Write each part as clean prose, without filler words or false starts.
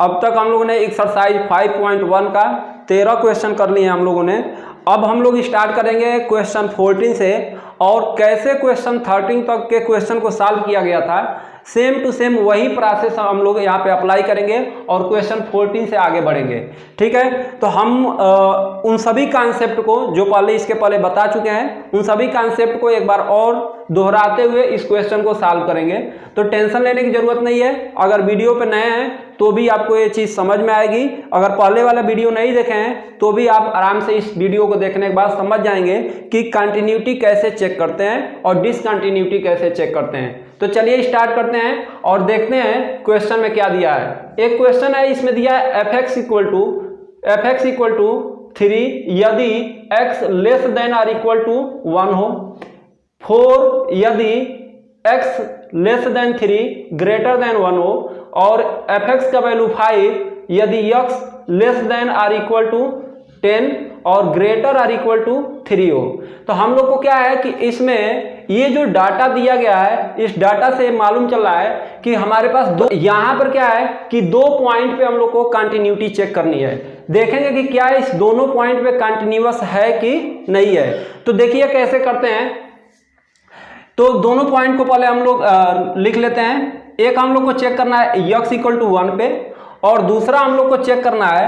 अब तक हम लोगों ने एक्सरसाइज 5.1 का 13 क्वेश्चन कर लिए हम लोगों ने। अब हम लोग स्टार्ट करेंगे क्वेश्चन 14 से, और कैसे क्वेश्चन 13 तक के क्वेश्चन को सॉल्व किया गया था सेम टू सेम वही प्रोसेस हम लोग यहाँ पे अप्लाई करेंगे और क्वेश्चन 14 से आगे बढ़ेंगे। ठीक है, तो हम उन सभी कॉन्सेप्ट को जो पहले इसके पहले बता चुके हैं उन सभी कॉन्सेप्ट को एक बार और दोहराते हुए इस क्वेश्चन को सॉल्व करेंगे। तो टेंशन लेने की जरूरत नहीं है, अगर वीडियो पे नए हैं तो भी आपको ये चीज़ समझ में आएगी, अगर पहले वाला वीडियो नहीं देखे हैं तो भी आप आराम से इस वीडियो को देखने के बाद समझ जाएंगे कि कंटिन्यूटी कैसे चेक करते हैं और डिसकंटिन्यूटी कैसे चेक करते हैं। तो चलिए स्टार्ट करते हैं और देखते हैं क्वेश्चन में क्या दिया है। एक क्वेश्चन है, इसमें दिया है f(x = 3) यदि x less than or equal to 1 हो, 4 यदि x less than 3 greater than 1 हो, और f(x) का वैल्यू 5 यदि x less than or equal to 10 और ग्रेटर आर इक्वल टू 3 हो। तो हम लोग को क्या है कि इसमें ये जो डाटा दिया गया है इस डाटा से मालूम चल रहा है कि हमारे पास दो, यहाँ पर क्या है कि 2 पॉइंट पे हम लोग को कंटिन्यूटी चेक करनी है। देखेंगे कि क्या इस दोनों पॉइंट पे कंटिन्यूअस है कि नहीं है। तो देखिए कैसे करते हैं। तो दोनों पॉइंट को पहले हम लोग लिख लेते हैं। एक हम लोग को चेक करना है x = 1 पे, और दूसरा हम लोग को चेक करना है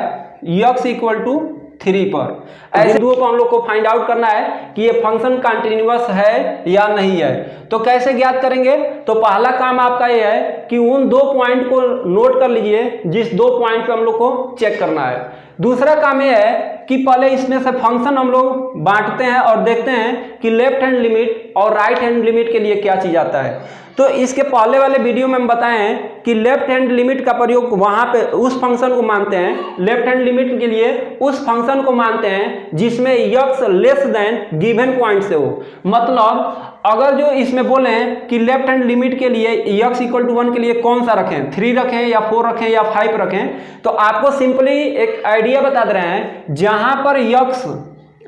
x = 3 पर। ऐसे दो को हम लोग को फाइंड आउट करना है कि ये फंक्शन कंटिन्यूअस है या नहीं है। तो कैसे ज्ञात करेंगे? तो पहला काम आपका ये है कि उन 2 पॉइंट को नोट कर लीजिए जिस 2 पॉइंट पे हम लोग को चेक करना है। दूसरा काम ये है कि पहले इसमें से फंक्शन हम लोग बांटते हैं और देखते हैं कि लेफ्ट हैंड लिमिट और राइट हैंड लिमिट के लिए क्या चीज आता है। तो इसके पहले वाले वीडियो में हम बताए हैं कि लेफ्ट हैंड लिमिट का प्रयोग वहां पे उस फंक्शन को मानते हैं, लेफ्ट हैंड लिमिट के लिए उस फंक्शन को मानते हैं जिसमें x less then given point से हो। मतलब अगर जो इसमें बोले कि लेफ्ट हैंड लिमिट के लिए x = 1 के लिए कौन सा रखें, 3 रखें या 4 रखें या 5 रखें, तो आपको सिंपली एक आइडिया बता दे रहे हैं। जहां पर x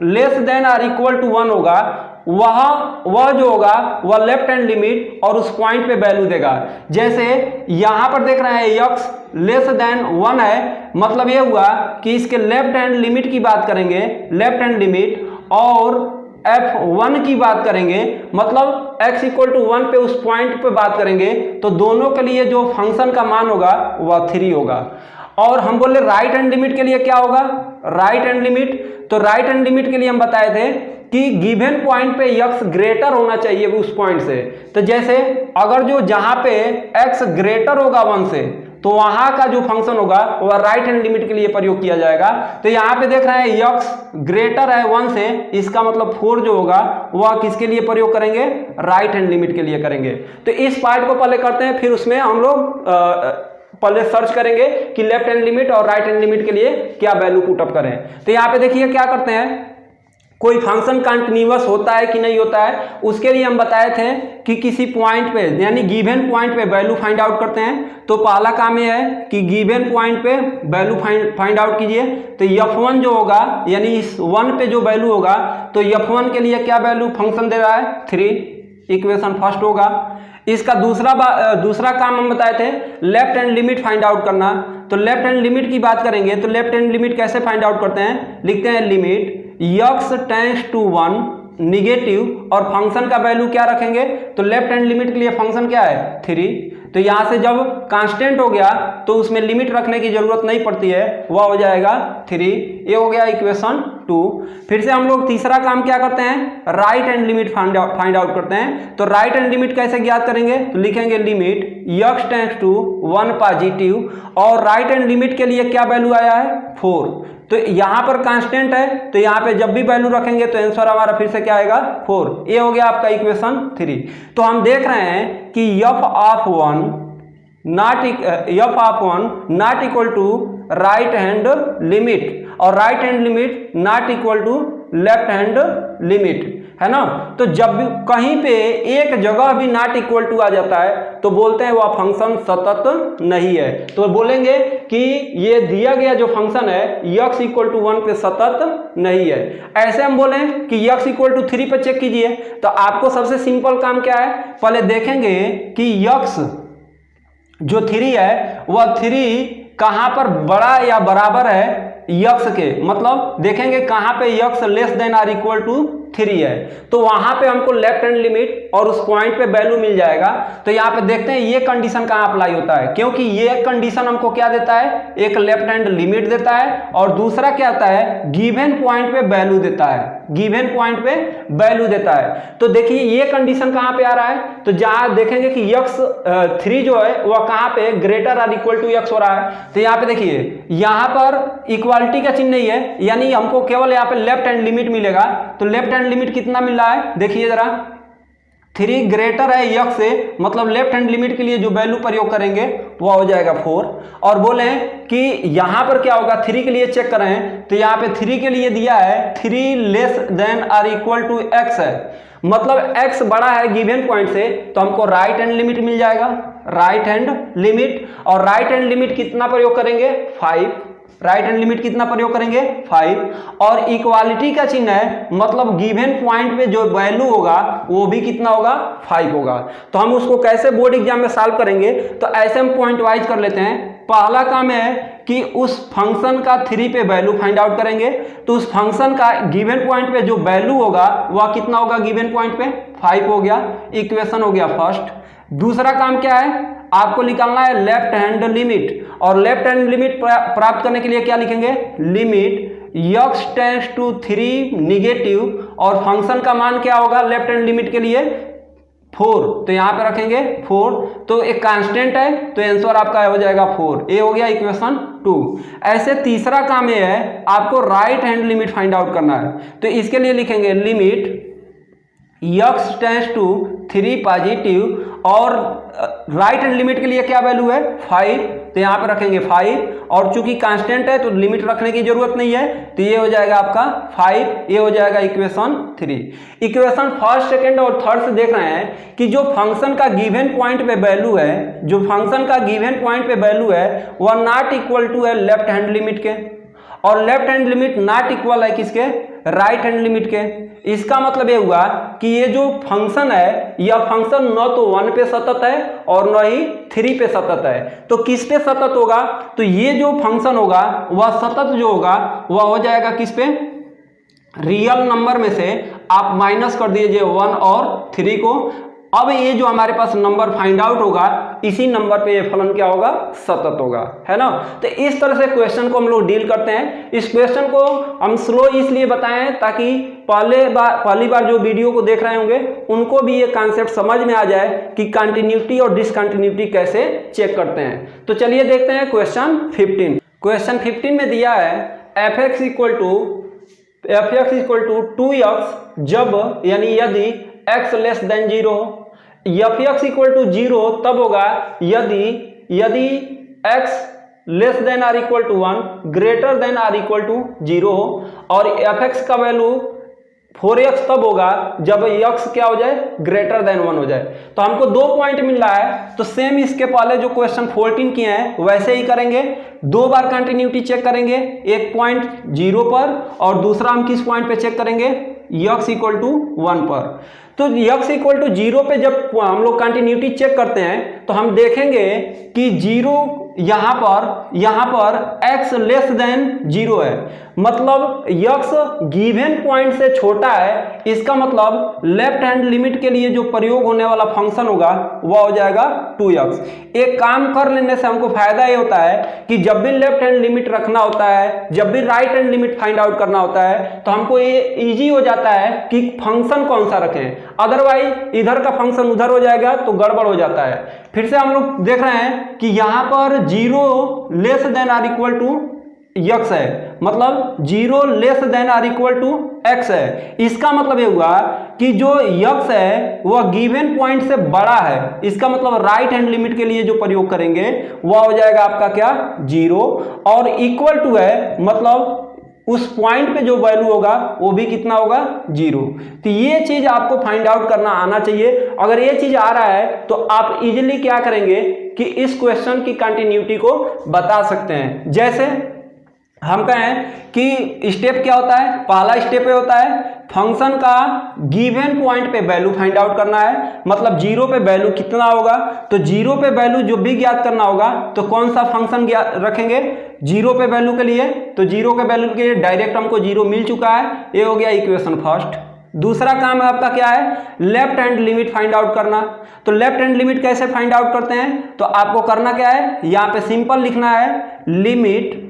less than or equal to 1 होगा वह जो होगा वह लेफ्ट हैंड लिमिट और उस पॉइंट पे वैल्यू देगा। जैसे यहां पर देख रहे हैं x लेस देन 1 है, मतलब ये हुआ कि इसके लेफ्ट हैंड लिमिट की बात करेंगे, लेफ्ट हैंड लिमिट, और f1 की बात करेंगे, मतलब x = 1 पे उस पॉइंट पे बात करेंगे, तो दोनों के लिए जो फंक्शन का मान होगा वह 3 होगा। और हम बोले राइट हैंड लिमिट के लिए क्या होगा, राइट हैंड लिमिट, तो राइट हैंड लिमिट के लिए हम बताए थे कि गिवन पॉइंट पे x ग्रेटर होना चाहिए उस पॉइंट से। तो जैसे अगर जो जहां पे x ग्रेटर होगा 1 से, तो वहां का जो फंक्शन होगा वह राइट हैंड लिमिट के लिए प्रयोग किया जाएगा। तो यहाँ पे देख रहे हैं x ग्रेटर है 1 से, इसका मतलब 4 जो होगा वह किसके लिए प्रयोग करेंगे, राइट हैंड लिमिट के लिए करेंगे। तो इस पार्ट को पहले करते हैं, फिर उसमें हम लोग पहले सर्च करेंगे कि लेफ्ट हैंड लिमिट और राइट हैंड लिमिट के लिए क्या वैल्यू पुटअप करें। तो यहाँ पे देखिए क्या करते हैं, कोई फंक्शन कंटिन्यूअस होता है कि नहीं होता है, उसके लिए हम बताए थे कि किसी पॉइंट पे यानी गिवन पॉइंट पे वैल्यू फाइंड आउट करते हैं। तो पहला काम ये है कि गिवन पॉइंट पे वैल्यू फाइंड आउट कीजिए। तो f1 जो होगा यानी इस 1 पे जो वैल्यू होगा, तो f1 के लिए क्या वैल्यू फंक्शन दे रहा है, 3, इक्वेशन फर्स्ट होगा। इसका दूसरा काम हम बताए थे left hand limit find out करना। तो लेफ्ट हैंड लिमिट की बात करेंगे तो लेफ्ट हैंड लिमिट कैसे फाइंड आउट करते हैं, लिखते हैं limit x tends to 1 negative, और फंक्शन का वैल्यू क्या रखेंगे, तो लेफ्ट हैंड लिमिट के लिए फंक्शन क्या है, 3। तो यहां से जब कांस्टेंट हो गया तो उसमें लिमिट रखने की जरूरत नहीं पड़ती है, वह हो जाएगा 3। ये हो गया इक्वेशन 2। फिर से हम लोग तीसरा काम क्या करते हैं, right hand limit find out करते हैं। तो राइट हैंड लिमिट कैसे ज्ञात करेंगे, तो लिखेंगे limit x tends to 1 positive, और राइट हैंड लिमिट के लिए क्या वैल्यू आया है, 4। तो यहाँ पर कांस्टेंट है, तो यहाँ पे जब भी वैल्यू रखेंगे तो आंसर हमारा फिर से क्या आएगा, 4। ये हो गया आपका इक्वेशन 3। तो हम देख रहे हैं कि f(1) not equal to right hand limit, और right hand limit not equal to left hand limit, है ना। तो जब भी कहीं पे एक जगह भी नॉट इक्वल टू आ जाता है तो बोलते हैं वह फंक्शन सतत नहीं है। तो बोलेंगे कि ये दिया गया जो फंक्शन है x = 1 पे सतत नहीं है। ऐसे हम बोलें कि x = 3 पे चेक कीजिए, तो आपको सबसे सिंपल काम क्या है, पहले देखेंगे कि x जो 3 है वह 3 कहां पर बड़ा या बराबर है यक्स के, मतलब देखेंगे कहां पे X less than or equal to 3 है, तो वहां पे हमको लेफ्ट हैंड लिमिट और उस पॉइंट पे वैल्यू मिल जाएगा। तो यहाँ पे देखते हैं ये कंडीशन कहां अप्लाई होता है, क्योंकि ये कंडीशन हमको क्या देता है, एक लेफ्ट हैंड लिमिट देता है और दूसरा क्या आता है, गिवन पॉइंट पे वैल्यू देता है, गिवन पॉइंट पे वैल्यू देता है। तो देखिए ये कंडीशन कहां पे आ रहा है, तो जहां देखेंगे कि यक्स 3 जो है वह कहां पे greater or equal to X हो रहा है। तो यहाँ पे देखिए यहां पर इक्वालिटी का चिन्ह नहीं है, यानी हमको केवल यहाँ पे लेफ्ट हैंड लिमिट मिलेगा। तो लेफ्ट हैंड लिमिट कितना मिल रहा है, देखिए जरा 3 ग्रेटर है यक्स से, मतलब लेफ्ट हैंड लिमिट के लिए जो वैल्यू प्रयोग करेंगे वो हो जाएगा 4। और बोले कि यहां पर क्या होगा, 3 के लिए चेक कर रहे हैं, तो यहाँ पे 3 के लिए दिया है 3 less than or equal to X है, मतलब x बड़ा है गिवन पॉइंट से, तो हमको राइट हैंड लिमिट मिल जाएगा, राइट हैंड लिमिट। और राइट हैंड लिमिट कितना प्रयोग करेंगे, 5, राइट हैंड लिमिट कितना प्रयोग करेंगे 5। और इक्वालिटी का चिन्ह है, मतलब गिवन पॉइंट पे जो वैल्यू होगा वो भी कितना होगा, 5 होगा। तो हम उसको कैसे बोर्ड एग्जाम में सॉल्व करेंगे, तो ऐसे हम पॉइंट वाइज कर लेते हैं। पहला काम है कि उस फंक्शन का 3 पे वैल्यू फाइंड आउट करेंगे, तो उस फंक्शन का गिवन पॉइंट पे जो वैल्यू होगा वह कितना होगा, गिवन पॉइंट पे 5 हो गया, इक्वेशन हो गया फर्स्ट। दूसरा काम क्या है, आपको निकालना है लेफ्ट हैंड लिमिट, और लेफ्ट हैंड लिमिट प्राप्त करने के लिए क्या लिखेंगे, limit X tends to 3 negative, और फंक्शन का मान क्या होगा लेफ्ट हैंड लिमिट के लिए 4, तो यहां पे रखेंगे 4, तो एक कांस्टेंट है, तो आंसर आपका हो जाएगा 4, ये हो गया इक्वेशन 2। ऐसे तीसरा काम ये है, आपको right hand limit find out करना है, तो इसके लिए लिखेंगे limit X tends to 3 positive, और राइट हैंड लिमिट के लिए क्या वैल्यू है 5, तो यहां पे रखेंगे 5, और चूंकि कांस्टेंट है तो लिमिट रखने की जरूरत नहीं है, तो ये हो जाएगा आपका 5, ये हो जाएगा इक्वेशन 3। इक्वेशन फर्स्ट, सेकंड और थर्ड से देख रहे हैं कि जो फंक्शन का गिवन पॉइंट पे वैल्यू है, जो फंक्शन का गिवन पॉइंट पे वैल्यू है वह नॉट इक्वल टू है लेफ्ट हैंड लिमिट के, और left hand limit not equal है किसके, राइट हैंड लिमिट के। इसका मतलब ये हुआ कि ये जो फंक्शन है, यह फंक्शन न तो 1 पे सतत है और न ही 3 पे सतत है, तो किस पे सतत होगा, तो ये जो फंक्शन होगा वह सतत जो होगा वह हो जाएगा किस पे, रियल नंबर में से आप माइनस कर दीजिए 1 और 3 को। अब ये जो हमारे पास नंबर फाइंड आउट होगा, इसी नंबर पे ये फलन क्या होगा, सतत होगा, है ना। तो इस तरह से क्वेश्चन को हम लोग डील करते हैं। इस क्वेश्चन को हम स्लो इसलिए बताएं ताकि पहली बार जो वीडियो को देख रहे होंगे उनको भी ये कॉन्सेप्ट समझ में आ जाए कि कंटिन्यूटी और डिसकंटिन्यूटी कैसे चेक करते हैं। तो चलिए देखते हैं क्वेश्चन 15। क्वेश्चन 15 में दिया है F X equal to 2x जब, यानी यदि x less than 0, F X equal to 0 तब होगा यदि x less than or equal to 1 greater than or equal to 0 हो, और एफ एक्स का वैल्यू 4x तब होगा जब x क्या हो जाए, ग्रेटर देन 1 हो जाए। तो हमको 2 पॉइंट मिल रहा है, तो सेम इसके पहले जो क्वेश्चन 14 किए हैं वैसे ही करेंगे, 2 बार कंटिन्यूटी चेक करेंगे, एक पॉइंट 0 पर और दूसरा हम किस पॉइंट पे चेक करेंगे, x इक्वल टू 1 पर। तो x इक्वल टू 0 पे जब हम लोग कंटिन्यूटी चेक करते हैं तो हम देखेंगे कि 0 यहां पर x लेस देन 0 है, मतलब x गिवन पॉइंट से छोटा है, इसका मतलब लेफ्ट हैंड लिमिट के लिए जो प्रयोग होने वाला फंक्शन होगा वह हो जाएगा 2x। एक काम कर लेने से हमको फायदा ये होता है कि जब भी लेफ्ट हैंड लिमिट रखना होता है, जब भी right hand limit find out करना होता है, तो हमको ये इजी हो जाता है कि फंक्शन कौन सा रखें, अदरवाइज इधर का फंक्शन उधर हो जाएगा तो गड़बड़ हो जाता है। फिर से हम लोग देख रहे हैं कि यहां पर 0 less than or equal to x है, मतलब 0 less than or equal to x है। इसका मतलब ये हुआ कि जो x है वह गिवन पॉइंट से बड़ा है, इसका मतलब राइट हैंड लिमिट के लिए जो प्रयोग करेंगे वह हो जाएगा आपका क्या, 0, और इक्वल टू है, मतलब उस पॉइंट पे जो वैल्यू होगा वो भी कितना होगा, 0। तो ये चीज आपको फाइंड आउट करना आना चाहिए। अगर ये चीज आ रहा है तो आप इजीली क्या करेंगे कि इस क्वेश्चन की कंटिन्यूटी को बता सकते हैं। जैसे हम कहें कि स्टेप क्या होता है, पहला स्टेप ये होता है फंक्शन का गिवन पॉइंट पे वैल्यू फाइंड आउट करना है, मतलब जीरो पे वैल्यू कितना होगा, तो जीरो पे वैल्यू जो भी ज्ञात करना होगा तो कौन सा फंक्शन रखेंगे जीरो पे वैल्यू के लिए, तो जीरो के वैल्यू के लिए डायरेक्ट हमको जीरो मिल चुका है, ये हो गया इक्वेशन फर्स्ट। दूसरा काम है आपका क्या है, left hand limit find out करना। तो लेफ्ट हैंड लिमिट कैसे फाइंड आउट करते हैं, तो आपको करना क्या है, यहाँ पे सिंपल लिखना है limit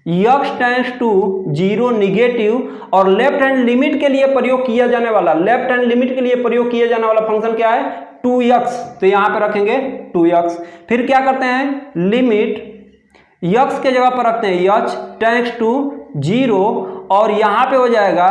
x tends to zero negative, और लेफ्ट हैंड लिमिट के लिए प्रयोग किया जाने वाला, लेफ्ट हैंड लिमिट के लिए प्रयोग किया जाने वाला फंक्शन क्या है 2x, तो यहां पे रखेंगे 2x। फिर क्या करते हैं लिमिट x के जगह पर रखते हैं h टेंड्स टू जीरो, और यहां पे हो जाएगा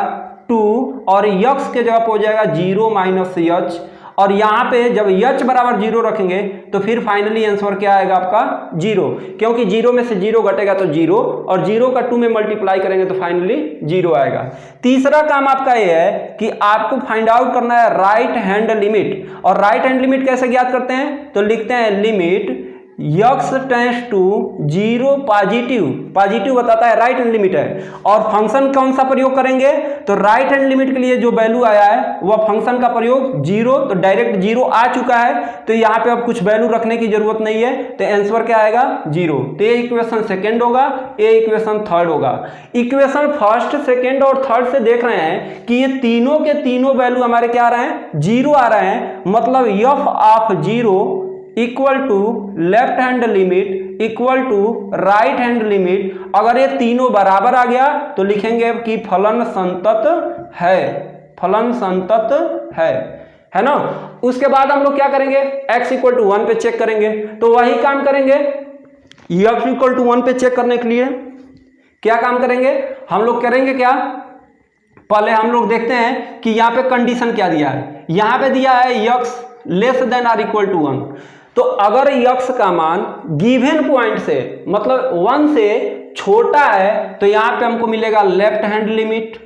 2 और x के जगह पे हो जाएगा 0 माइनस h, और यहाँ पे जब h बराबर 0 रखेंगे तो फिर फाइनली आंसर क्या आएगा आपका 0, क्योंकि 0 में से 0 घटेगा तो 0, और 0 का 2 में मल्टीप्लाई करेंगे तो फाइनली 0 आएगा। तीसरा काम आपका ये है कि आपको फाइंड आउट करना है राइट हैंड लिमिट, और राइट हैंड लिमिट कैसे ज्ञात करते हैं, तो लिखते हैं limit x tends to zero positive, positive बताता है राइट हैंड लिमिट है, और फंक्शन कौन सा प्रयोग करेंगे, तो राइट हैंड लिमिट के लिए जो वैल्यू आया है वह फंक्शन का प्रयोग जीरो, तो डायरेक्ट जीरो आ चुका है, तो यहाँ पे अब कुछ वैल्यू रखने की जरूरत नहीं है, तो आंसर क्या आएगा 0। तो ये इक्वेशन सेकेंड होगा, ये इक्वेशन थर्ड होगा। इक्वेशन फर्स्ट सेकेंड और थर्ड से देख रहे हैं कि ये तीनों के तीनों वैल्यू हमारे क्या आ रहे हैं 0 आ रहे हैं, मतलब f of 0 equal to left hand limit equal to right hand limit. अगर ये तीनों बराबर आ गया तो लिखेंगे कि फलन संतत है, फलन संतत है ना। उसके बाद हम लोग क्या करेंगे, x इक्वल टू 1 पे चेक करेंगे, तो वही काम करेंगे x इक्वल टू 1 पे चेक करने के लिए क्या काम करेंगे, हम लोग करेंगे क्या, पहले हम लोग देखते हैं कि यहाँ पे कंडीशन क्या दिया है, यहाँ पे दिया है x less than or equal to 1, तो अगर x का मान गिवन पॉइंट से मतलब 1 से छोटा है तो यहाँ पे हमको मिलेगा लेफ्ट हैंड लिमिट,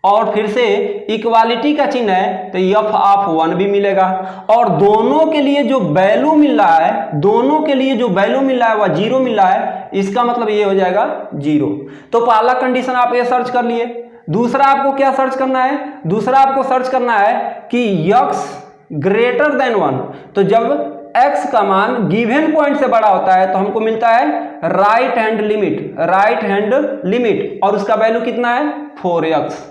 और फिर से इक्वालिटी का चिन्ह है तो f ऑफ 1 भी मिलेगा, और दोनों के लिए जो वैल्यू मिल रहा है, दोनों के लिए जो वैल्यू मिल रहा है वह 0 मिल रहा है, इसका मतलब ये हो जाएगा 0। तो पहला कंडीशन आप ये सर्च कर लिए। दूसरा आपको क्या सर्च करना है, दूसरा आपको सर्च करना है कि x ग्रेटर देन 1, तो जब x का मान गिवन पॉइंट से बड़ा होता है तो हमको मिलता है right hand limit, right hand limit, और उसका वैल्यू कितना है 4x।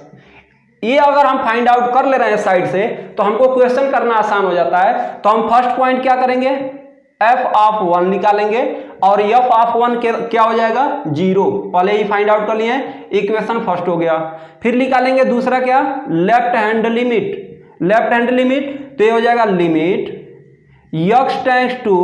ये अगर हम फाइंड आउट कर ले रहे हैं साइड से तो हमको क्वेश्चन करना आसान हो जाता है। तो हम फर्स्ट पॉइंट क्या करेंगे, f ऑफ 1 निकालेंगे, और f ऑफ 1 क्या हो जाएगा 0, पहले ही फाइंड आउट कर लिए, इक्वेशन फर्स्ट हो गया। फिर निकालेंगे दूसरा क्या, left hand limit, left hand limit, तो ये हो जाएगा limit x tends to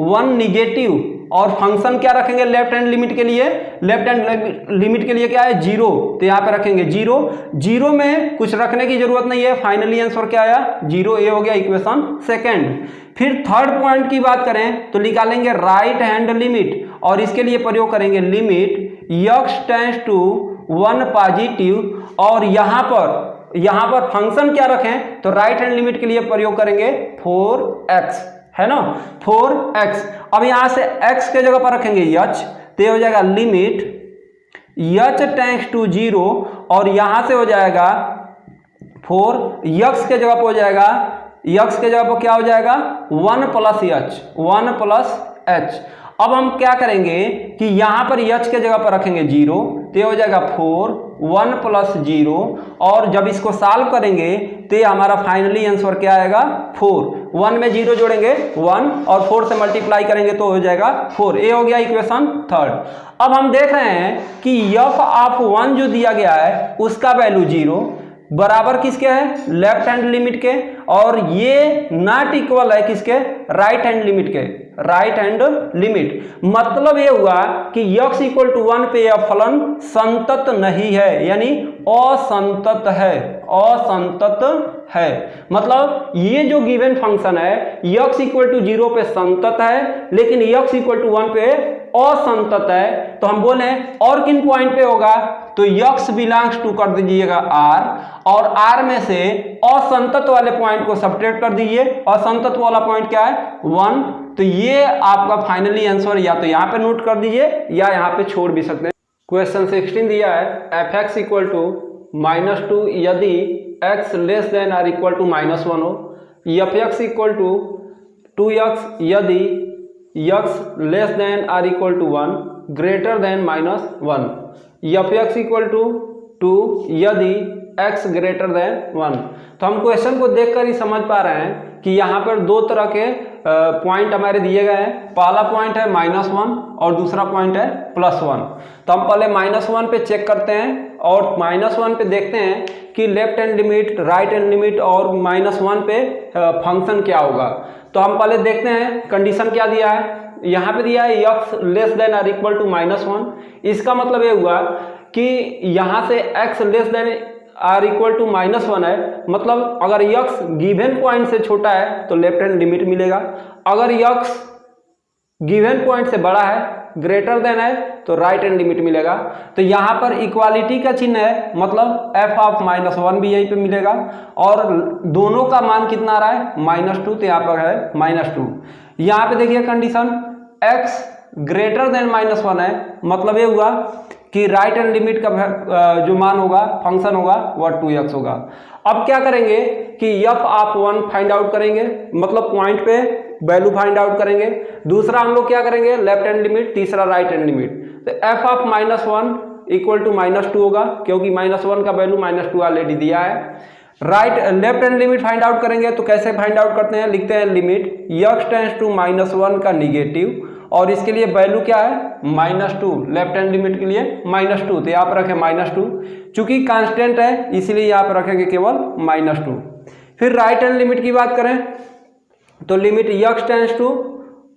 1 negative, और फंक्शन क्या रखेंगे लेफ्ट हैंड लिमिट के लिए, लेफ्ट हैंड लिमिट के लिए क्या है 0, तो यहाँ पे रखेंगे 0, 0 में कुछ रखने की जरूरत नहीं है, फाइनली आंसर क्या आया 0, ये हो गया इक्वेशन सेकेंड। फिर थर्ड पॉइंट की बात करें तो निकालेंगे राइट हैंड लिमिट, और इसके लिए प्रयोग करेंगे limit x tends to 1 positive, और यहाँ पर फंक्शन क्या रखें तो राइट हैंड लिमिट के लिए प्रयोग करेंगे 4x, है ना 4x। अब यहां से x के जगह पर रखेंगे h, तो हो जाएगा लिमिट h टेंड्स टू 0, और यहां से हो जाएगा 4, x के जगह पर हो जाएगा, x के जगह पर क्या हो जाएगा 1 प्लस h, 1 प्लस h। अब हम क्या करेंगे कि यहां पर h के जगह पर रखेंगे 0, तो हो जाएगा 4 1 प्लस 0, और जब इसको सॉल्व करेंगे तो हमारा फाइनली आंसर क्या आएगा 4, 1 में 0 जोड़ेंगे 1, और 4 से मल्टीप्लाई करेंगे तो हो जाएगा 4। ये हो गया इक्वेशन थर्ड। अब हम देख रहे हैं कि f ऑफ 1 जो दिया गया है उसका वैल्यू 0 बराबर किसके है लेफ्ट हैंड लिमिट के, और ये नॉट इक्वल है किसके राइट हैंड लिमिट के, राइट हैंड लिमिट। मतलब ये हुआ कि x इक्वल टू 1 पे यह फलन संतत नहीं है, यानी असंतत है, असंतत है। मतलब ये जो गिवन फंक्शन है x इक्वल टू 0 पे संतत है, लेकिन x इक्वल टू 1 पे असंतत है। तो हम बोले और किन पॉइंट पे होगा, तो x बिलोंग्स टू कर दीजिएगा r, और r में से असंतत वाले पॉइंट को सब्ट्रैक्ट कर दीजिए, असंतत वाला पॉइंट क्या है 1। तो ये आपका फाइनली आंसर या तो यहाँ पे नोट कर दीजिए या यहाँ पे छोड़ भी सकते हैं। क्वेश्चन 16 दिया है एफ एक्स इक्वल टू -2 यदि x less than or equal to -1 हो, F X equal to 2x यदि x less than or equal to 1 greater than -1, F X equal to 2 यदि x ग्रेटर देन 1। तो हम question को देखकर ही समझ पा रहे हैं कि यहाँ पर दो तरह के पॉइंट हमारे दिए गए हैं। पहला पॉइंट है -1 और दूसरा पॉइंट है +1। तो हम पहले -1 पे चेक करते हैं और -1 पे देखते हैं कि left hand limit, right hand limit और -1 पे फंक्शन क्या होगा। तो हम पहले देखते हैं कंडीशन क्या दिया है। यहाँ पे दिया है x less than or equal to -1। इसका मतलब ये हुआ कि यहाँ से x less than or equal to -1 है, मतलब अगर x गिवन पॉइंट से छोटा है तो लेफ्ट हैंड लिमिट मिलेगा, अगर x गिवन पॉइंट से बड़ा है, ग्रेटर देन है, तो राइट हैंड लिमिट मिलेगा। तो यहाँ पर इक्वालिटी का चिन्ह है, मतलब f ऑफ -1 भी यहीं पे मिलेगा और दोनों का मान कितना आ रहा है -2, तो यहाँ पर है -2। यहाँ पे देखिए कंडीशन x ग्रेटर देन -1 है, मतलब ये हुआ कि राइट हैंड लिमिट का जो मान होगा, फंक्शन होगा, वह 2x होगा। अब क्या करेंगे कि f ऑफ 1 फाइंड आउट करेंगे, मतलब पॉइंट पे वैल्यू फाइंड आउट करेंगे। दूसरा हम लोग क्या करेंगे लेफ्ट हैंड लिमिट, तीसरा राइट हैंड लिमिट। तो f ऑफ -1 इक्वल टू -2 होगा, क्योंकि -1 का वैल्यू -2 ऑलरेडी दिया है। Left hand limit find out करेंगे, तो कैसे फाइंड आउट करते हैं, लिखते हैं लिमिट x टेंड्स टू -1 का निगेटिव, और इसके लिए वैल्यू क्या है -2, लेफ्ट हैंड लिमिट के लिए -2, तो यहाँ पर रखें -2, चूंकि कांस्टेंट है इसलिए यहाँ पर रखेंगे केवल -2। फिर राइट हैंड लिमिट की बात करें तो limit x tends to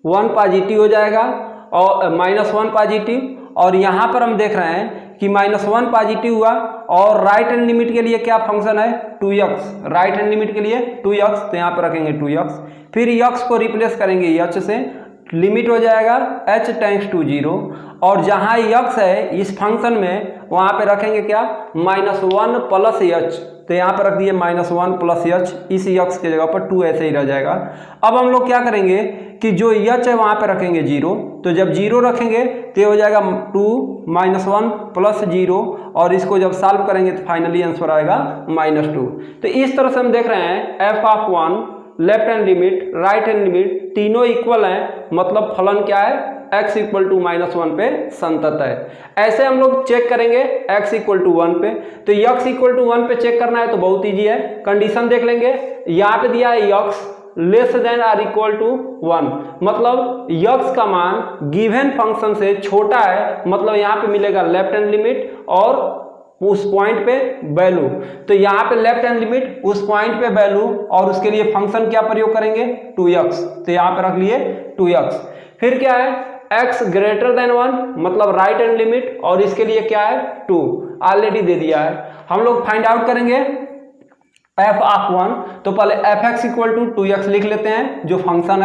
1 positive हो जाएगा और -1 पॉजिटिव, और यहाँ पर हम देख रहे हैं कि -1 पॉजिटिव हुआ, और राइट हैंड लिमिट के लिए क्या फंक्शन है 2x, राइट हैंड लिमिट के लिए 2x, तो यहाँ पर रखेंगे 2x। फिर x को रिप्लेस करेंगे h से, लिमिट हो जाएगा h टेंड्स टू 0, और जहाँ x है इस फंक्शन में वहाँ पे रखेंगे क्या -1 प्लस h, तो यहाँ पर रख दिए -1 प्लस h, इस x के जगह पर 2 ऐसे ही रह जाएगा। अब हम लोग क्या करेंगे कि जो h है वहाँ पे रखेंगे 0, तो जब 0 रखेंगे तो ये हो जाएगा 2 -1 प्लस 0, और इसको जब सॉल्व करेंगे तो फाइनली आंसर आएगा -2। तो इस तरह से हम देख रहे हैं f of 1, left hand limit, right hand limit तीनों इक्वल हैं, मतलब फलन क्या है x इक्वल टू -1 पे संतत है। ऐसे हम लोग चेक करेंगे x इक्वल टू 1 पे। तो x इक्वल टू 1 पे चेक करना है तो बहुत ईजी है, कंडीशन देख लेंगे। यहाँ पे दिया है x less than or equal to 1, मतलब x का मान गिवन फंक्शन से छोटा है, मतलब यहाँ पे मिलेगा लेफ्ट हैंड लिमिट और उस पॉइंट पे वैल्यू। तो यहाँ पे लेफ्ट हैंड लिमिट, उस पॉइंट पे वैल्यू, और उसके लिए फंक्शन क्या प्रयोग करेंगे 2x, तो यहाँ पे रख लिए 2x। फिर क्या है x ग्रेटर देन 1, मतलब राइट हैंड लिमिट, और इसके लिए क्या है 2, ऑलरेडी दे दिया है। हम लोग फाइंड आउट करेंगे f ऑफ 1, तो पहले F X equal to 2x लिख लेते हैं, जो फंक्शन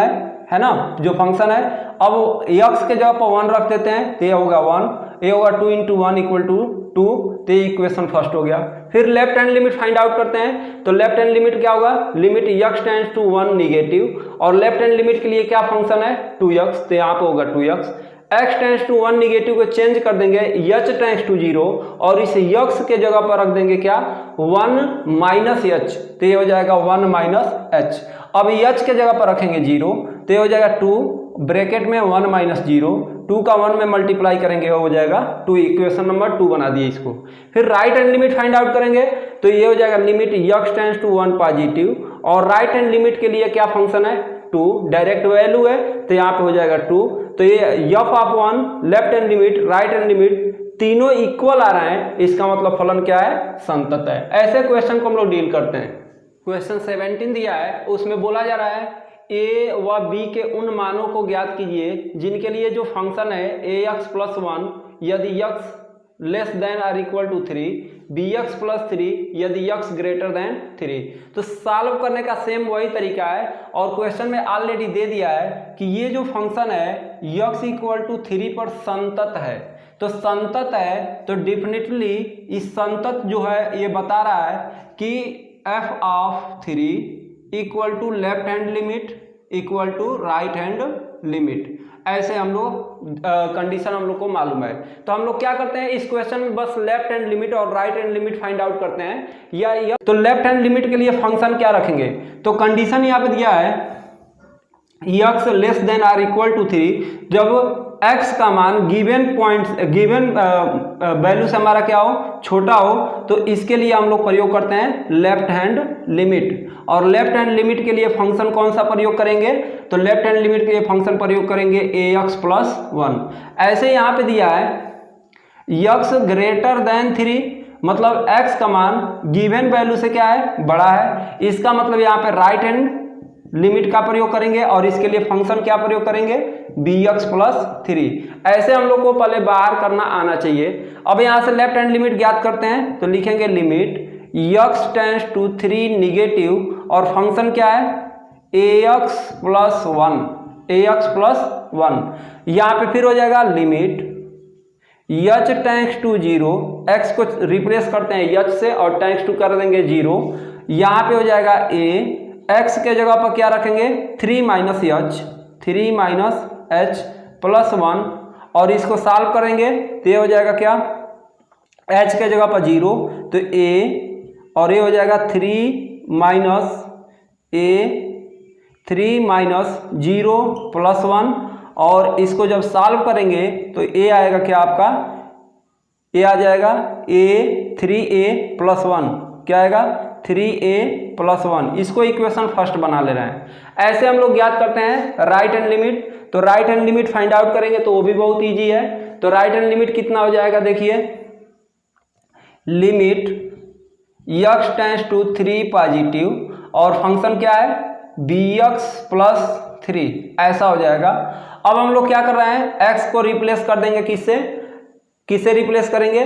है ना, जो फंक्शन है। अब x के जगह पर 1 रख देते हैं, तो ये होगा 1, ये होगा 2 इंटू 1 इक्वल टू 2, तो ये इक्वेशन फर्स्ट हो गया। फिर left hand limit find out करते हैं, तो लेफ्ट हैंड लिमिट क्या होगा, limit x tends to 1 negative, और लेफ्ट हैंड लिमिट के लिए क्या फंक्शन है 2x, तो यहाँ पे होगा 2x। x tends to 1 negative को चेंज कर देंगे h टेंड्स टू 0, और इस x के जगह पर रख देंगे क्या 1 माइनस h, तो ये हो जाएगा 1 माइनस h। अब h के जगह पर रखेंगे 0, तो ये हो जाएगा 2 ब्रैकेट में 1 माइनस 0, 2 का 1 में मल्टीप्लाई करेंगे हो जाएगा 2, इक्वेशन नंबर 2 बना दिए इसको। फिर right hand limit find out करेंगे, तो ये हो जाएगा limit x tends to 1 positive, और राइट हैंड लिमिट के लिए क्या फंक्शन है 2, डायरेक्ट वैल्यू है, तो यहाँ पे हो जाएगा 2। तो ये f of 1, left hand limit, right hand limit तीनों इक्वल आ रहे हैं, इसका मतलब फलन क्या है संतत है। ऐसे क्वेश्चन को हम लोग डील करते हैं। क्वेश्चन 17 दिया है, उसमें बोला जा रहा है a व b के उन मानों को ज्ञात कीजिए जिनके लिए जो फंक्शन है ax प्लस 1 यदि x less than or equal to 3, bx plus 3 यदि x ग्रेटर देन 3। तो सॉल्व करने का सेम वही तरीका है, और क्वेश्चन में ऑलरेडी दे दिया है कि ये जो फंक्शन है x इक्वल टू 3 पर संतत है। तो संतत है तो डेफिनेटली इस संतत जो है ये बता रहा है कि f of 3 equal to left hand limit equal to right hand limit. ऐसे हम लोग कंडीशन हम लोग को मालूम है। तो हम लोग क्या करते हैं इस क्वेश्चन में, बस लेफ्ट हैंड लिमिट और right hand limit find out करते हैं। या तो लेफ्ट हैंड लिमिट के लिए फंक्शन क्या रखेंगे, तो कंडीशन यहाँ पे दिया है x less than or equal to 3, जब x का मान गिवन पॉइंट गिवन वैल्यू से हमारा क्या हो, छोटा हो, तो इसके लिए हम लोग प्रयोग करते हैं लेफ्ट हैंड लिमिट। और लेफ्ट हैंड लिमिट के लिए फंक्शन कौन सा प्रयोग करेंगे, तो लेफ्ट हैंड लिमिट के लिए फंक्शन प्रयोग करेंगे ax प्लस 1। ऐसे यहाँ पे दिया है x ग्रेटर देन 3, मतलब x का मान गिवन वैल्यू से क्या है, बड़ा है। इसका मतलब यहाँ पे राइट हैंड लिमिट का प्रयोग करेंगे और इसके लिए फंक्शन क्या प्रयोग करेंगे, bx प्लस 3। ऐसे हम लोग को पहले बाहर करना आना चाहिए। अब यहाँ से लेफ्ट हैंड लिमिट ज्ञात करते हैं, तो लिखेंगे limit x tends to 3 negative और फंक्शन क्या है ax प्लस 1। यहाँ पे फिर हो जाएगा limit h tends to 0, x को रिप्लेस करते हैं h से और टेंड्स टू कर देंगे 0। यहाँ पे हो जाएगा a, x के जगह पर क्या रखेंगे 3 माइनस h प्लस 1 और इसको सॉल्व करेंगे तो ये हो जाएगा क्या, h के जगह पर 0 तो a और ये हो जाएगा 3 माइनस 0 प्लस 1 और इसको जब सॉल्व करेंगे तो a आएगा क्या आपका, a आ जाएगा a 3a प्लस 1, क्या आएगा 3a प्लस 1। इसको इक्वेशन फर्स्ट बना ले रहे हैं। ऐसे हम लोग ज्ञात करते हैं राइट हैंड लिमिट। तो right hand limit find out करेंगे तो वो भी बहुत इजी है। तो राइट हैंड लिमिट कितना हो जाएगा, देखिए limit x tends to 3 positive और फंक्शन क्या है bx प्लस 3, ऐसा हो जाएगा। अब हम लोग क्या कर रहे हैं, x को रिप्लेस कर देंगे किससे रिप्लेस करेंगे,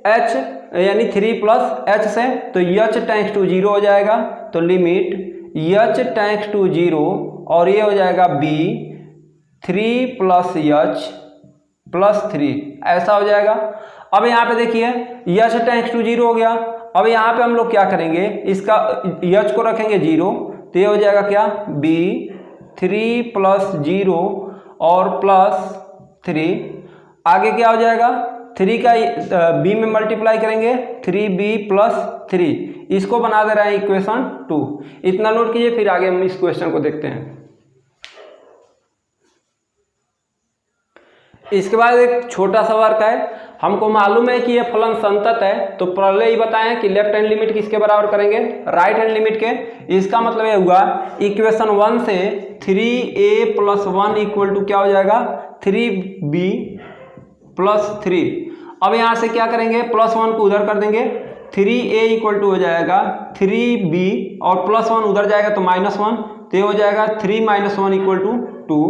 h यानी 3 प्लस h से, तो h टेंड्स टू 0 हो जाएगा। तो लिमिट h टेंड्स टू 0 और ये हो जाएगा b 3 प्लस h प्लस 3, ऐसा हो जाएगा। अब यहाँ पे देखिए h टेंड्स टू 0 हो गया। अब यहाँ पे हम लोग क्या करेंगे, इसका h को रखेंगे 0 तो ये हो जाएगा क्या b 3 प्लस 0 और प्लस 3, आगे क्या हो जाएगा 3 का b में मल्टीप्लाई करेंगे 3b प्लस 3, इसको बना दे रहे हैं इक्वेशन 2। इतना नोट कीजिए, फिर आगे हम इस क्वेश्चन को देखते हैं। इसके बाद एक छोटा सा वर्क है। हमको मालूम है कि ये फलन संतत है, तो पहले ही बताएं कि लेफ्ट हैंड लिमिट किसके बराबर करेंगे, राइट हैंड लिमिट के। इसका मतलब ये हुआ इक्वेशन 1 से 3a प्लस 1 इक्वल टू क्या हो जाएगा 3b प्लस 3। अब यहाँ से क्या करेंगे, प्लस 1 को उधर कर देंगे, 3a इक्वल टू हो जाएगा 3b और प्लस 1 उधर जाएगा तो -1, तो ये हो जाएगा 3 माइनस 1 इक्वल टू 2।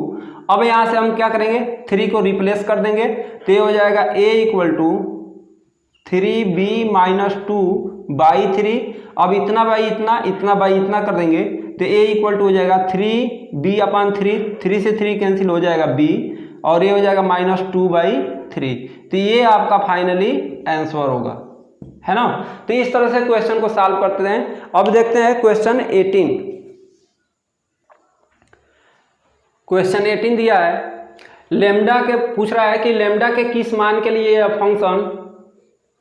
अब यहाँ से हम क्या करेंगे 3 को रिप्लेस कर देंगे, तो ये हो जाएगा a equal to 3b minus 2 by 3। अब इतना बाई इतना कर देंगे तो a इक्वल टू हो जाएगा 3b अपन 3 से 3 कैंसिल हो जाएगा b और ये हो जाएगा -2/3। तो ये आपका फाइनली आंसर होगा, है ना। तो इस तरह से क्वेश्चन को सॉल्व करते हैं। अब देखते हैं क्वेश्चन 18। क्वेश्चन 18 दिया है, लेमडा के पूछ रहा है कि लेमडा के किस मान के लिए यह फंक्शन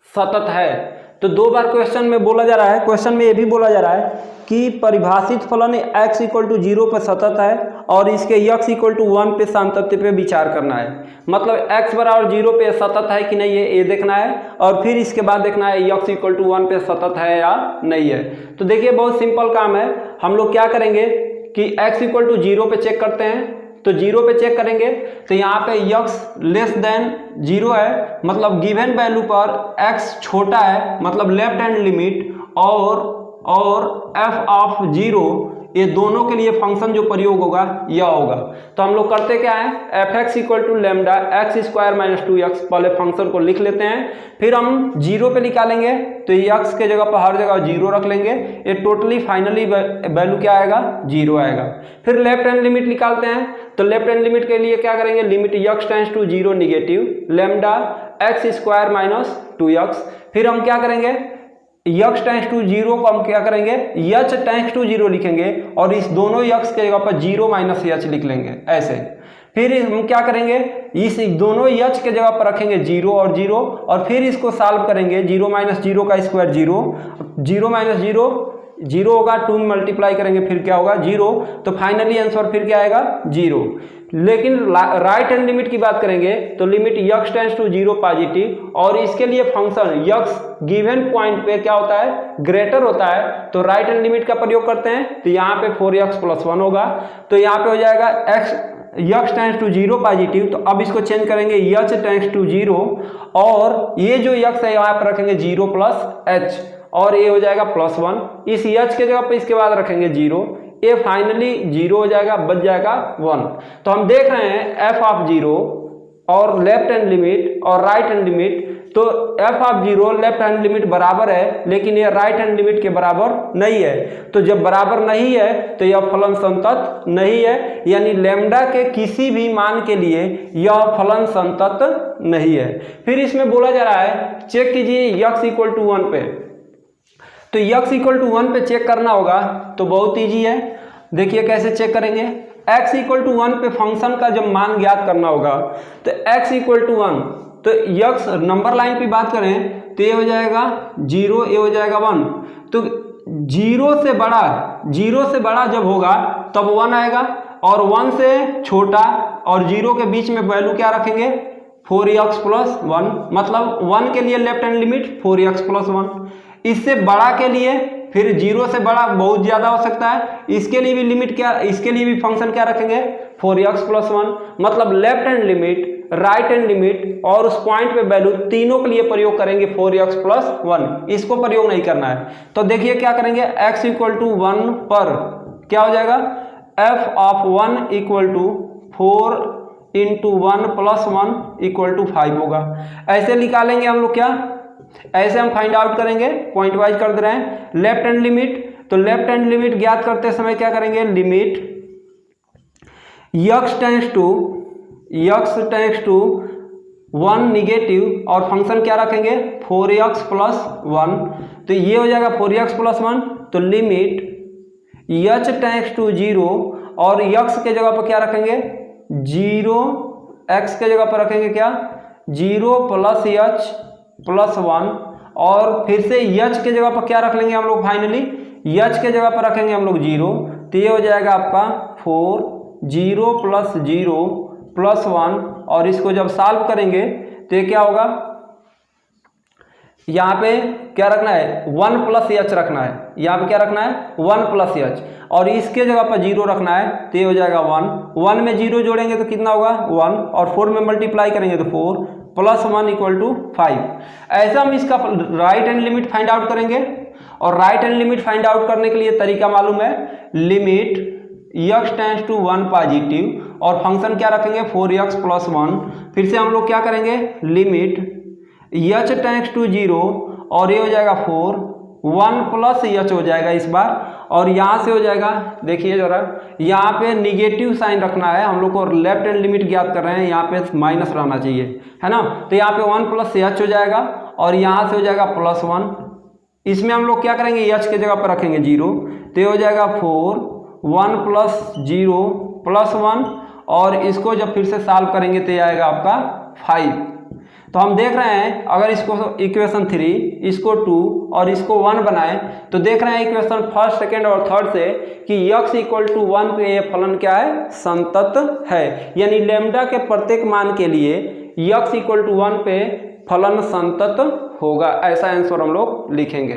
सतत है। तो दो बार क्वेश्चन में बोला जा रहा है, क्वेश्चन में ये भी बोला जा रहा है कि परिभाषित फलन x इक्वल टू 0 पर सतत है और इसके x इक्वल टू 1 पे सातत्य पे विचार करना है। मतलब x बराबर 0 पे सतत है कि नहीं है ये देखना है और फिर इसके बाद देखना है x इक्वल टू 1 पे सतत है या नहीं है। तो देखिए बहुत सिंपल काम है। हम लोग क्या करेंगे कि x इक्वल टू 0 पे चेक करते हैं, तो 0 पे चेक करेंगे तो यहाँ पे x लेस देन 0 है, मतलब गिवन वैल्यू पर x छोटा है, मतलब लेफ्ट हैंड लिमिट और f ऑफ 0 ये दोनों के लिए फंक्शन जो प्रयोग होगा यह होगा। तो हम लोग करते क्या है, fx equal to lambda x square minus 2x, पहले फंक्शन को लिख लेते हैं, फिर हम 0 पे निकालेंगे तो ये x के जगह पर हर जगह 0 रख लेंगे, ये टोटली फाइनली वैल्यू क्या आएगा 0 आएगा। फिर लेफ्ट हैंड लिमिट निकालते हैं, तो लेफ्ट हैंड लिमिट के लिए क्या करेंगे, limit x tends to 0 negative lambda x square minus 2x। फिर हम क्या करेंगे x टेंड्स टू 0 को हम क्या करेंगे h टेंड्स टू 0 लिखेंगे और इस दोनों x के जगह पर 0 माइनस h लिख लेंगे ऐसे। फिर हम क्या करेंगे, इस दोनों यच के जगह पर रखेंगे 0 और 0 और फिर इसको सॉल्व करेंगे। 0 माइनस 0 का स्क्वायर 0, 0 माइनस 0 0 होगा, 2 में मल्टीप्लाई करेंगे फिर क्या होगा 0, तो फाइनली आंसर फिर क्या आएगा 0। लेकिन राइट हैंड लिमिट की बात करेंगे तो limit x tends to 0 positive, और इसके लिए फंक्शन x गिवन पॉइंट पे क्या होता है, ग्रेटर होता है, तो राइट हैंड लिमिट का प्रयोग करते हैं। तो यहाँ पे 4x + 1 होगा, तो यहाँ पे हो जाएगा x टेंड्स टू 0 पॉजिटिव, तो अब इसको चेंज करेंगे h टेंड्स टू 0, और ये जो x है यहाँ पर रखेंगे 0 + h, और ये हो जाएगा +1। इस h के जगह पे इसके बाद रखेंगे 0, ये फाइनली 0 हो जाएगा, बच जाएगा 1। तो हम देख रहे हैं f(0) और लेफ्ट हैंड लिमिट और राइट हैंड लिमिट, तो f(0) लेफ्ट हैंड लिमिट बराबर है, लेकिन ये राइट हैंड लिमिट के बराबर नहीं है। तो जब बराबर नहीं है तो यह फलन संतत नहीं है, यानी लैम्डा के किसी भी मान के लिए यह फलन संतत नहीं है। फिर इसमें बोला जा रहा है चेक कीजिए x = 1 पे, तो x = 1 पे चेक करना होगा तो बहुत ईजी है। देखिए कैसे चेक करेंगे, x = 1 पे फंक्शन का जब मान ज्ञात करना होगा तो x = 1, तो x नंबर लाइन पे बात करें तो ये हो जाएगा 0, ये हो जाएगा 1, तो 0 से बड़ा जब होगा तब 1 आएगा, और 1 से छोटा और 0 के बीच में वैल्यू क्या रखेंगे 4x + 1, मतलब 1 के लिए लेफ्ट हैंड लिमिट 4x + 1, इससे बड़ा के लिए फिर 0 से बड़ा बहुत ज्यादा हो सकता है, इसके लिए भी लिमिट क्या, इसके लिए भी फंक्शन क्या रखेंगे 4x + 1, मतलब left hand limit, right hand limit और उस पॉइंट पे वैल्यू तीनों के लिए प्रयोग करेंगे 4x + 1, इसको प्रयोग नहीं करना है। तो देखिए क्या करेंगे, x = 1 पर क्या हो जाएगा, f(1) = 4 × 1 + 1 = 5 होगा। ऐसे निकालेंगे हम लोग, क्या ऐसे हम फाइंड आउट करेंगे, पॉइंट वाइज कर दे रहे हैं। लेफ्ट हैंड लिमिट, तो लेफ्ट हैंड लिमिट ज्ञात करते समय क्या करेंगे, limit x tends to 1 negative, और फंक्शन क्या रखेंगे 4x + 1, तो ये हो जाएगा 4x + 1, तो लिमिट h टेंड्स टू 0, और x के जगह पर क्या रखेंगे 0, x के जगह पर रखेंगे क्या 0 + h + 1, और फिर से h के जगह पर क्या रख लेंगे हम लोग, फाइनली h के जगह पर रखेंगे हम लोग 0, तो ये हो जाएगा आपका 4, 0 + 0 + 1, और इसको जब सॉल्व करेंगे तो ये क्या होगा, यहाँ पे क्या रखना है 1 + h रखना है, यहाँ पे क्या रखना है 1 + h, और इसके जगह पर 0 रखना है, तो ये हो जाएगा 1 में 0 जोड़ेंगे तो कितना होगा 1, और 4 में मल्टीप्लाई करेंगे तो 4 + 1 = 5। ऐसा हम इसका right hand limit find out करेंगे, और right hand limit find out करने के लिए तरीका मालूम है, limit x tends to 1 positive, और फंक्शन क्या रखेंगे 4x + 1, फिर से हम लोग क्या करेंगे, लिमिट h टेंड्स टू 0, और ये हो जाएगा 4, 1 + h हो जाएगा इस बार, और यहाँ से हो जाएगा, देखिए जरा यहाँ पे निगेटिव साइन रखना है, हम लोग को लेफ्ट हैंड लिमिट ज्ञात कर रहे हैं, यहाँ पे माइनस रहना चाहिए, है ना, तो यहाँ पे 1 + h हो जाएगा, और यहाँ से हो जाएगा +1, इसमें हम लोग क्या करेंगे h के जगह पर रखेंगे 0, तो ये हो जाएगा 4, 1 + 0 + 1, और इसको जब फिर से सॉल्व करेंगे तो ये आएगा आपका 5। तो हम देख रहे हैं अगर इसको इक्वेशन 3, इसको 2 और इसको 1 बनाएं तो देख रहे हैं इक्वेशन फर्स्ट, सेकेंड और थर्ड से कि x = 1 पे ये फलन क्या है, संतत है, यानी लैम्डा के प्रत्येक मान के लिए x = 1 पे फलन संतत होगा। ऐसा आंसर हम लोग लिखेंगे।